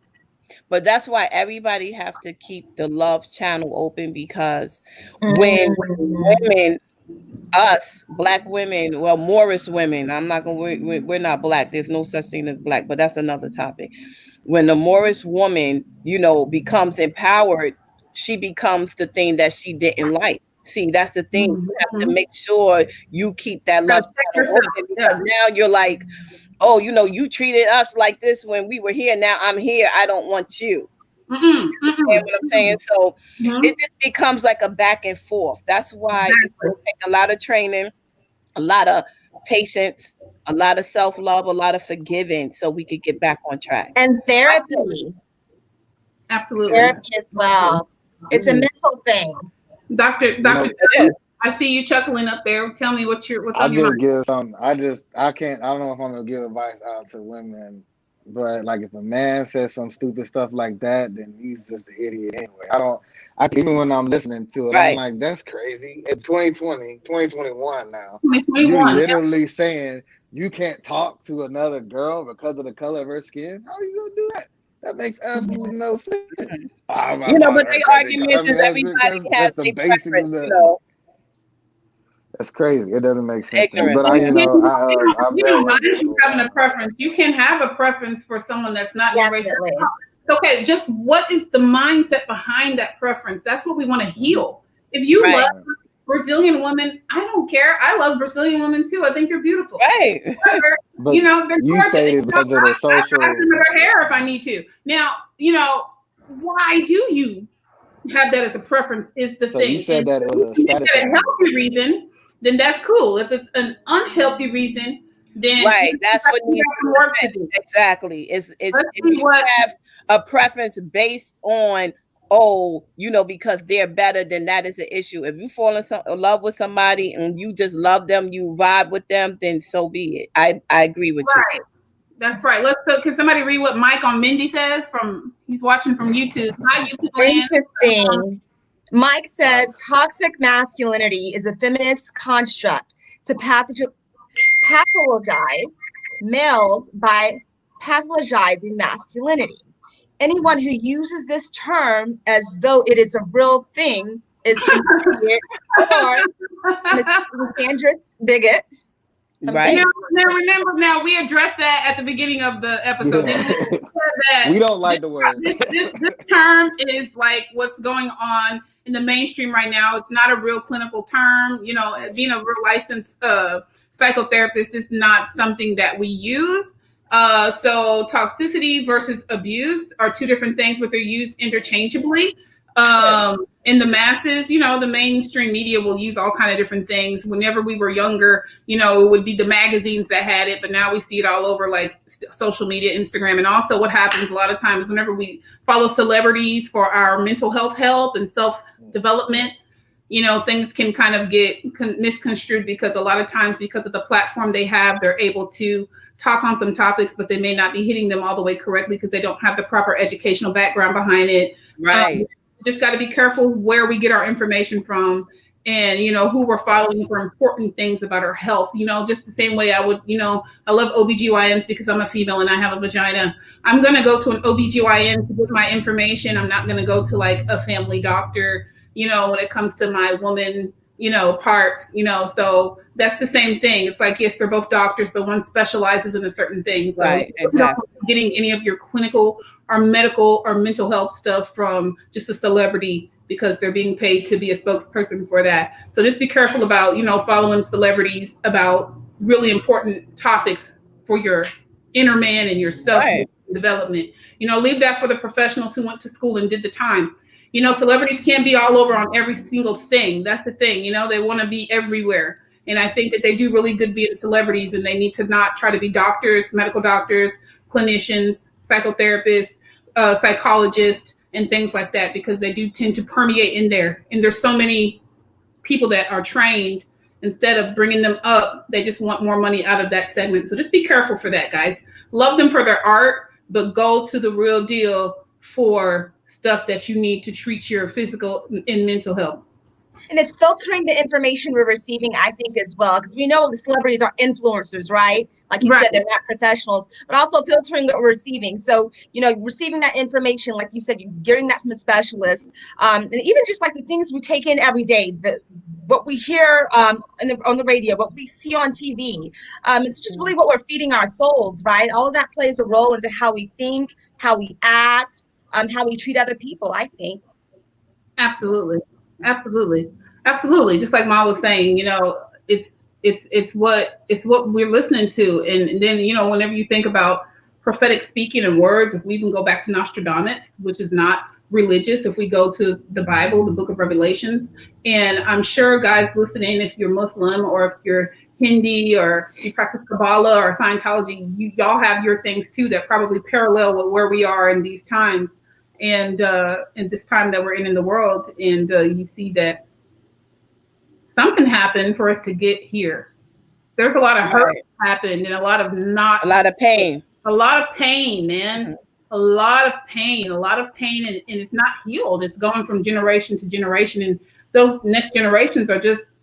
But that's why everybody have to keep the love channel open, because when women, us black women, well, Morris women, we're not black. There's no such thing as black, but that's another topic. When the Morris woman, becomes empowered, she becomes the thing that she didn't like. See, that's the thing. You have to make sure you keep that love channel open, because now you're like, oh, you treated us like this when we were here. Now I'm here. I don't want you. You understand what I'm saying? So it just becomes like a back and forth. That's why it's going to take a lot of training, a lot of patience, a lot of self-love, a lot of forgiving, so we could get back on track. And therapy. Absolutely. Therapy as well. It's a mental thing. Dr. I see you chuckling up there. Tell me what's on your mind. I don't know if I'm gonna give advice out to women, but like if a man says some stupid stuff like that, then he's just an idiot anyway. Even when I'm listening to it, I'm like, that's crazy. In 2021 now, you're literally saying you can't talk to another girl because of the color of her skin. How are you gonna do that? That makes absolutely no sense. But the argument is everybody has the basics of That's crazy. It doesn't make sense. Ignorant. But you having a preference. You can have a preference for someone that's not your race. Okay, just what is the mindset behind that preference? That's what we want to heal. If you love Brazilian women, I don't care. I love Brazilian women too. I think they're beautiful. Right. But they're gorgeous. Stated because of the social. I can her hair if I need to. Now, why do you have that as a preference? Is the thing. You said that it was a status. A healthy reason, then that's cool. If it's an unhealthy reason, then that's what needs to work to do. Exactly. If you have a preference based on because they're better, then that is an issue. If you fall in love with somebody and you just love them, you vibe with them, then so be it. I agree with you. That's right. Can somebody read what Mike on Mindy says? He's watching from YouTube. Hi, YouTube. Interesting. Mike says toxic masculinity is a feminist construct to pathologize males by pathologizing masculinity. Anyone who uses this term as though it is a real thing is an idiot or a misandrist bigot. Right. Now remember, now we addressed that at the beginning of the episode. We don't like the word. This term is like what's going on in the mainstream right now. It's not a real clinical term. You know, being a real licensed psychotherapist is not something that we use. So toxicity versus abuse are two different things, but they're used interchangeably. In the masses, you know, the mainstream media will use all kind of different things. Whenever we were younger, you know, it would be the magazines that had it, but now we see it all over like social media, Instagram. And also what happens a lot of times whenever we follow celebrities for our mental health help and self-development, you know, things can kind of get misconstrued because a lot of times because of the platform they have, they're able to talk on some topics, but they may not be hitting them all the way correctly because they don't have the proper educational background behind it. Right. Just got to be careful where we get our information from and, you know, who we're following for important things about our health. You know, just the same way I would, you know, I love OBGYNs because I'm a female and I have a vagina. I'm going to go to an OBGYN to get my information. I'm not going to go to like a family doctor, you know, when it comes to my woman, you know, parts, you know, so that's the same thing. It's like, yes, they're both doctors, but one specializes in a certain thing. So right, exactly. Getting any of your clinical or medical or mental health stuff from just a celebrity because they're being paid to be a spokesperson for that. So just be careful about, you know, following celebrities about really important topics for your inner man and your self development. You know, leave that for the professionals who went to school and did the time. You know, celebrities can't be all over on every single thing. That's the thing. You know, they want to be everywhere. And I think that they do really good being celebrities and they need to not try to be doctors, medical doctors, clinicians, psychotherapists, psychologists, and things like that, because they do tend to permeate in there. And there's so many people that are trained. Instead of bringing them up, they just want more money out of that segment. So just be careful for that, guys. Love them for their art, but go to the real deal for stuff that you need to treat your physical and mental health. And it's filtering the information we're receiving, I think, as well, because we know the celebrities are influencers, right? Like you said, they're not professionals, but also filtering what we're receiving. So, you know, receiving that information, like you said, you're getting that from a specialist. And even just like the things we take in every day, what we hear on the radio, what we see on TV, it's just really what we're feeding our souls, right? All of that plays a role into how we think, how we act, how we treat other people, I think. Absolutely. Just like Ma was saying, you know, it's what we're listening to. And then, you know, whenever you think about prophetic speaking and words, if we even go back to Nostradamus, which is not religious, if we go to the Bible, the book of Revelations, and I'm sure guys listening, if you're Muslim or if you're Hindi or you practice Kabbalah or Scientology, y'all have your things too that probably parallel with where we are in these times. And in this time that we're in the world, and you see that something happened for us to get here. There's a lot of hurt happened and a lot of pain. A lot of pain, man. Mm-hmm. A lot of pain, and it's not healed. It's going from generation to generation, and those next generations are just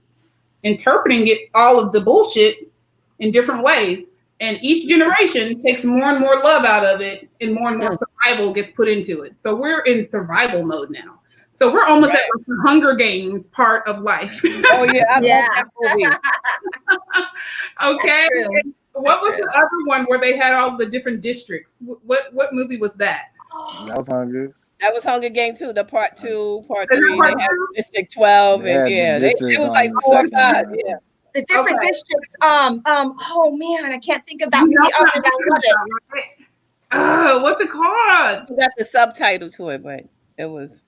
interpreting it, all of the bullshit in different ways. And each generation takes more and more love out of it, and more survival gets put into it. So we're in survival mode now. So we're almost at like the Hunger Games part of life. Oh yeah, I love that movie. Okay. What was the other one where they had all the different districts? What movie was that? That was Hunger. That was Hunger Games 2, the part 2, part 3. They had District 12, and it was like 4 or 5. Yeah. The different districts. Oh man, I can't think of that movie. I love it. What's it called? We got the subtitle to it, but it was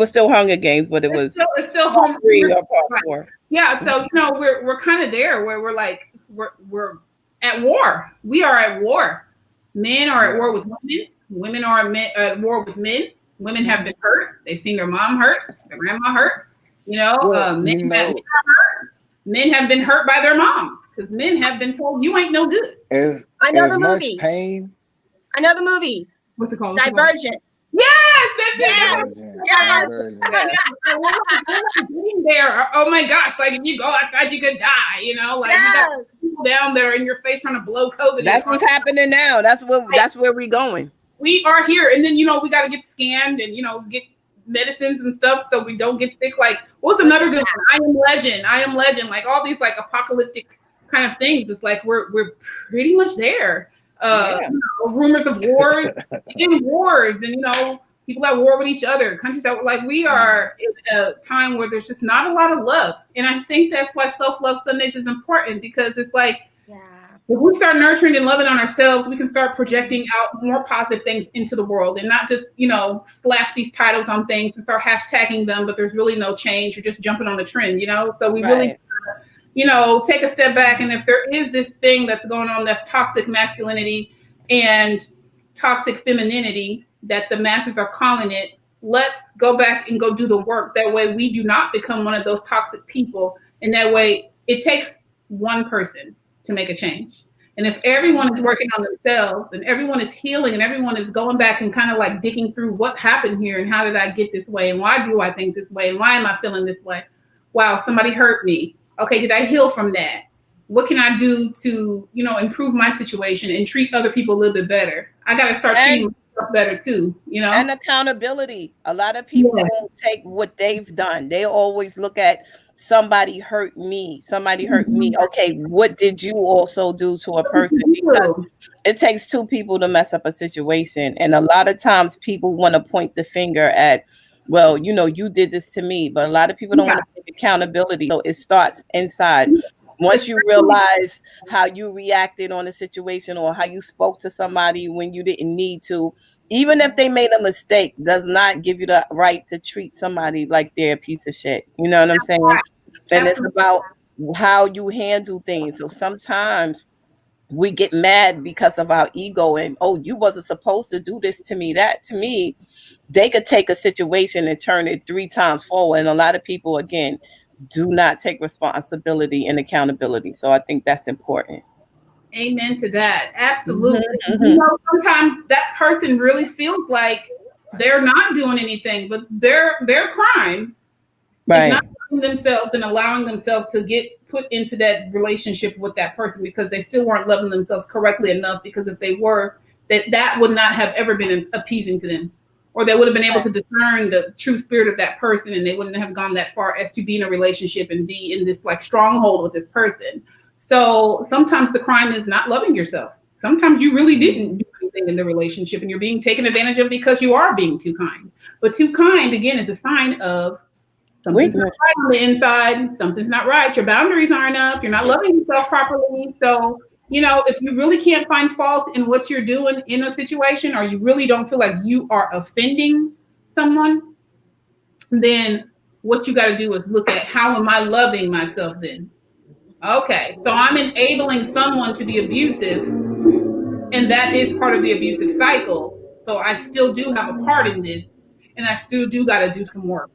still Hunger Games, but it's still Hunger 3 or part 4. Yeah, so you know we're kind of there where we're like we're at war. We are at war. Men are at war with women. Women are at war with men. Women have been hurt. They've seen their mom hurt, their grandma hurt. You know, men have been hurt by their moms because men have been told you ain't no good. I know the movie. Pain. I know the movie. What's it called? Divergent. Yes, that's Yes. it. Yes. We're not getting there. Oh my gosh, like if you go outside, you could die. You know, like you got people down there in your face trying to blow COVID. That's what's happening now. That's where we're going. We are here, and then we got to get scanned and get medicines and stuff so we don't get sick. Like, what's another good one? I Am Legend. Like all these like apocalyptic kind of things. It's like we're pretty much there. Rumors of wars and wars, and people at war with each other, countries that like we are in a time where there's just not a lot of love. And I think that's why Self-Love Sundays is important, because it's like, if we start nurturing and loving on ourselves, we can start projecting out more positive things into the world, and not just, slap these titles on things and start hashtagging them, but there's really no change. You're just jumping on the trend, So we really, take a step back. And if there is this thing that's going on, that's toxic masculinity and toxic femininity that the masses are calling it, let's go back and go do the work. That way we do not become one of those toxic people. And that way it takes one person to make a change. And if everyone is working on themselves and everyone is healing and everyone is going back and kind of like digging through what happened here and how did I get this way and why do I think this way and why am I feeling this way? Wow, somebody hurt me. Okay, did I heal from that? What can I do to, improve my situation and treat other people a little bit better? I got to start treating myself better too, And accountability. A lot of people don't take what they've done. They always look at somebody hurt me. Okay, what did you also do to a person? Because it takes two people to mess up a situation. And a lot of times people want to point the finger at, well, you did this to me. But a lot of people don't want to take accountability. So it starts inside. Once you realize how you reacted on a situation or how you spoke to somebody when you didn't need to, even if they made a mistake, does not give you the right to treat somebody like they're a piece of shit. You know what I'm saying? And it's about how you handle things. So sometimes we get mad because of our ego and, oh, you wasn't supposed to do this to me, that to me. They could take a situation and turn it 3 times forward. And a lot of people, again, do not take responsibility and accountability. So I think that's important. Amen to that. Absolutely. Sometimes that person really feels like they're not doing anything, but their crime is not loving themselves and allowing themselves to get put into that relationship with that person because they still weren't loving themselves correctly enough. Because if they were, that would not have ever been appeasing to them. Or they would have been able to discern the true spirit of that person, and they wouldn't have gone that far as to be in a relationship and be in this like stronghold with this person. So sometimes the crime is not loving yourself. Sometimes you really didn't do anything in the relationship and you're being taken advantage of because you are being too kind. But too kind, again, is a sign of something's not right on the inside. Something's not right. Your boundaries aren't up. You're not loving yourself properly. So if you really can't find fault in what you're doing in a situation, or you really don't feel like you are offending someone, then what you got to do is look at, how am I loving myself then? Okay, so I'm enabling someone to be abusive, and that is part of the abusive cycle. So I still do have a part in this, and I still do got to do some work.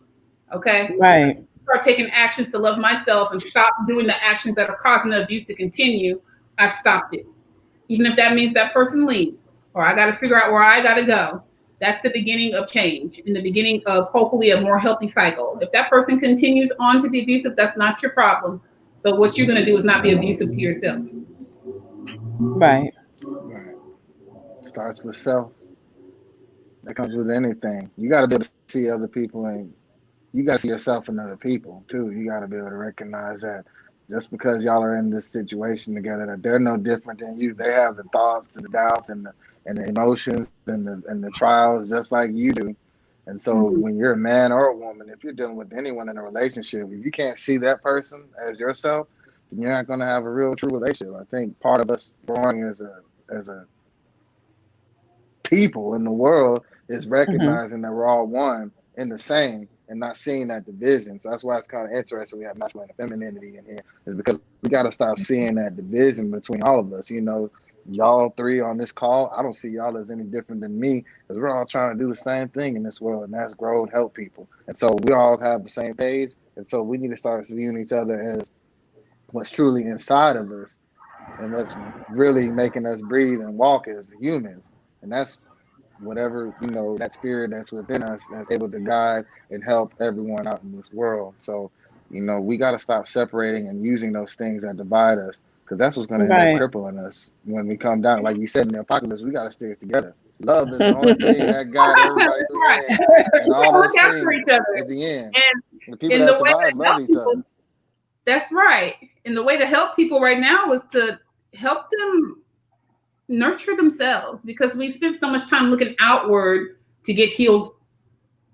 Okay? Right. Start taking actions to love myself and stop doing the actions that are causing the abuse to continue. I've stopped it. Even if that means that person leaves, or I got to figure out where I got to go. That's the beginning of change, and the beginning of hopefully a more healthy cycle. If that person continues on to be abusive, that's not your problem. But what you're going to do is not be abusive to yourself. Right. Starts with self. That comes with anything. You got to be able to see other people, and you got to see yourself in other people too. You got to be able to recognize that just because y'all are in this situation together, that they're no different than you. They have the thoughts and the doubts and the emotions and the trials just like you do. And so when you're a man or a woman, if you're dealing with anyone in a relationship, if you can't see that person as yourself, then you're not going to have a real true relationship. I think part of us growing as a people in the world is recognizing that we're all one and the same, and not seeing that division. So that's why it's kind of interesting we have masculine and femininity in here, is because we got to stop seeing that division between all of us. Y'all 3 on this call, I don't see y'all as any different than me, because we're all trying to do the same thing in this world, and that's grow and help people. And so we all have the same page, and so we need to start viewing each other as what's truly inside of us and what's really making us breathe and walk as humans. And that's whatever, you know, that spirit that's within us that's able to guide and help everyone out in this world. So, you know, we got to stop separating and using those things that divide us, because that's what's going to end up crippling us when we come down. Like you said, in the apocalypse, we got to stick together. Love is the only thing that got everybody through the end, and all those things at the end. And the people that survive love each other. That's right. And the way to help people right now is to help them nurture themselves, because we spend so much time looking outward to get healed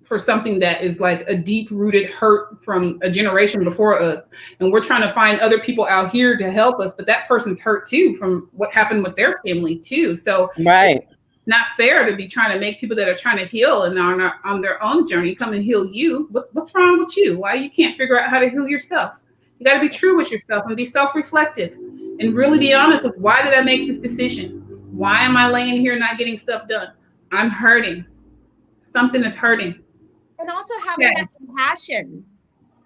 for something that is like a deep-rooted hurt from a generation before us. And we're trying to find other people out here to help us, but that person's hurt too from what happened with their family too. So right. Not fair to be trying to make people that are trying to heal and are on their own journey come and heal you. What's wrong with you? Why you can't figure out how to heal yourself? You got to be true with yourself and be self-reflective and really be honest with, why did I make this decision? Why am I laying here not getting stuff done? I'm hurting. Something is hurting. And also having that compassion.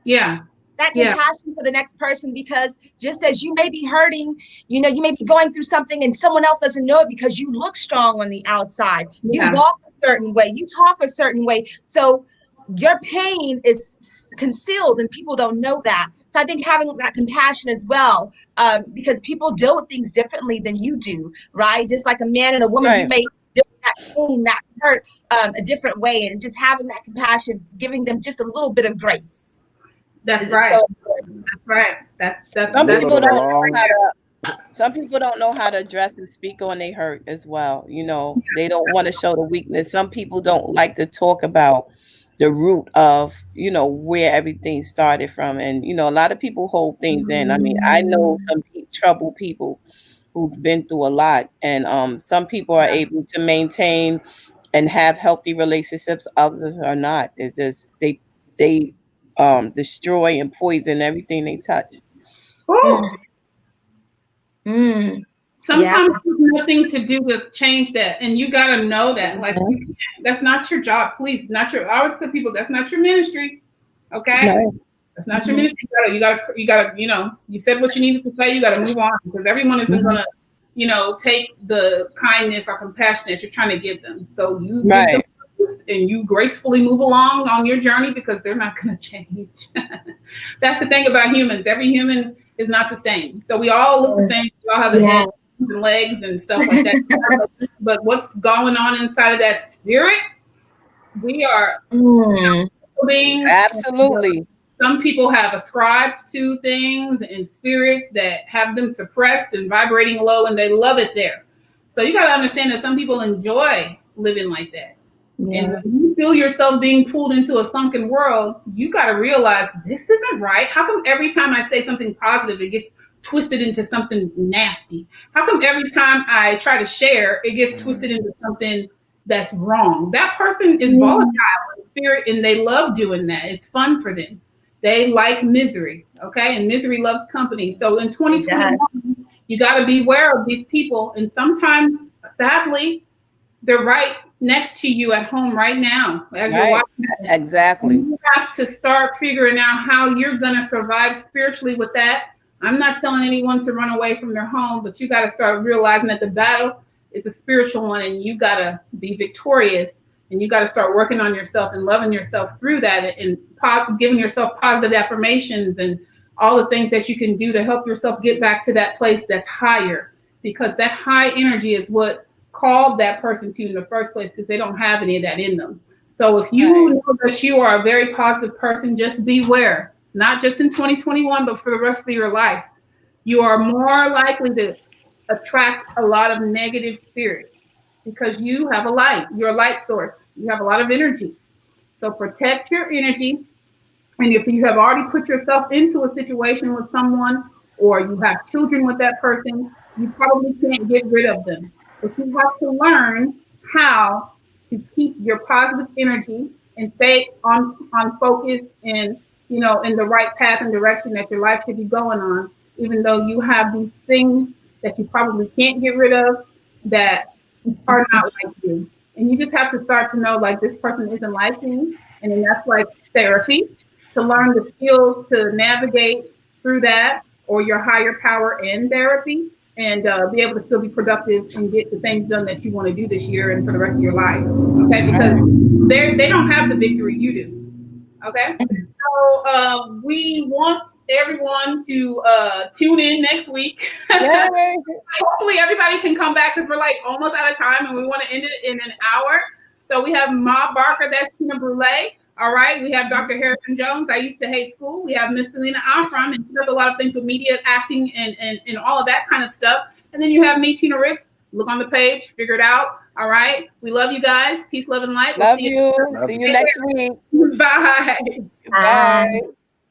Yeah. That compassion for the next person, because just as you may be hurting, you know, you may be going through something and someone else doesn't know it because you look strong on the outside. You walk a certain way, you talk a certain way. So your pain is concealed and people don't know that. So I think having that compassion as well, because people deal with things differently than you do, right? Just like a man and a woman, you may deal with that pain, that hurt a different way, and just having that compassion, giving them just a little bit of grace. That's right. So that's right. That's some people don't know how to. Some people don't know how to address and speak on their hurt as well. You know, they don't want to show the weakness. Some people don't like to talk about the root of, you know, where everything started from. And, you know, a lot of people hold things in. I mean, I know some troubled people who's been through a lot, and some people are able to maintain and have healthy relationships. Others are not. It's just they destroy and poison everything they touch. Sometimes there's nothing to do with change that, and you got to know that. Like, that's not your job. Please, not your. I always tell people that's not your ministry. Okay, that's not your ministry. You gotta. You know, you said what you needed to say. You got to move on, because everyone isn't gonna, you know, take the kindness or compassion that you're trying to give them. So you give them, and you gracefully move along on your journey, because they're not going to change. That's the thing about humans. Every human is not the same. So we all look the same. We all have a head and legs and stuff like that. But what's going on inside of that spirit, we are beings. Absolutely. Some people have ascribed to things and spirits that have them suppressed and vibrating low, and they love it there. So you got to understand that some people enjoy living like that. And when you feel yourself being pulled into a sunken world, you got to realize this isn't right. How come every time I say something positive, it gets twisted into something nasty? How come every time I try to share, it gets twisted into something that's wrong? That person is volatile in spirit, and they love doing that. It's fun for them. They like misery, okay? And misery loves company. So in 2021, you got to beware of these people. And sometimes, sadly, they're right next to you at home right now as you're watching this. Exactly. And you have to start figuring out how you're going to survive spiritually with that. I'm not telling anyone to run away from their home, but you got to start realizing that the battle is a spiritual one, and you got to be victorious, and you got to start working on yourself and loving yourself through that, and giving yourself positive affirmations and all the things that you can do to help yourself get back to that place that's higher, because that high energy is what called that person to you in the first place, because they don't have any of that in them. So if you know that you are a very positive person, just beware, not just in 2021, but for the rest of your life. You are more likely to attract a lot of negative spirits, because you have a light. You're a light source. You have a lot of energy. So protect your energy. And if you have already put yourself into a situation with someone, or you have children with that person, you probably can't get rid of them. But you have to learn how to keep your positive energy and stay on focus, and, you know, in the right path and direction that your life should be going on, even though you have these things that you probably can't get rid of that are not like you. And you just have to start to know, like, this person isn't like me. And then that's like therapy, to learn the skills to navigate through that, or your higher power in therapy. and be able to still be productive and get the things done that you want to do this year and for the rest of your life. Okay, because they don't have the victory, you do. Okay, so we want everyone to tune in next week. Hopefully everybody can come back because we're like almost out of time and we want to end it in an hour. So we have Ma Barker, that's Tina Brule. All right, we have Dr. Harrison Jones. I used to hate school. We have Miss Selina Affram, and she does a lot of things with media, acting, and all of that kind of stuff. And then you have me, Tina Ricks. Look on the page, figure it out. All right, we love you guys. Peace, love, and light. Love you. See you next week. Bye. Bye.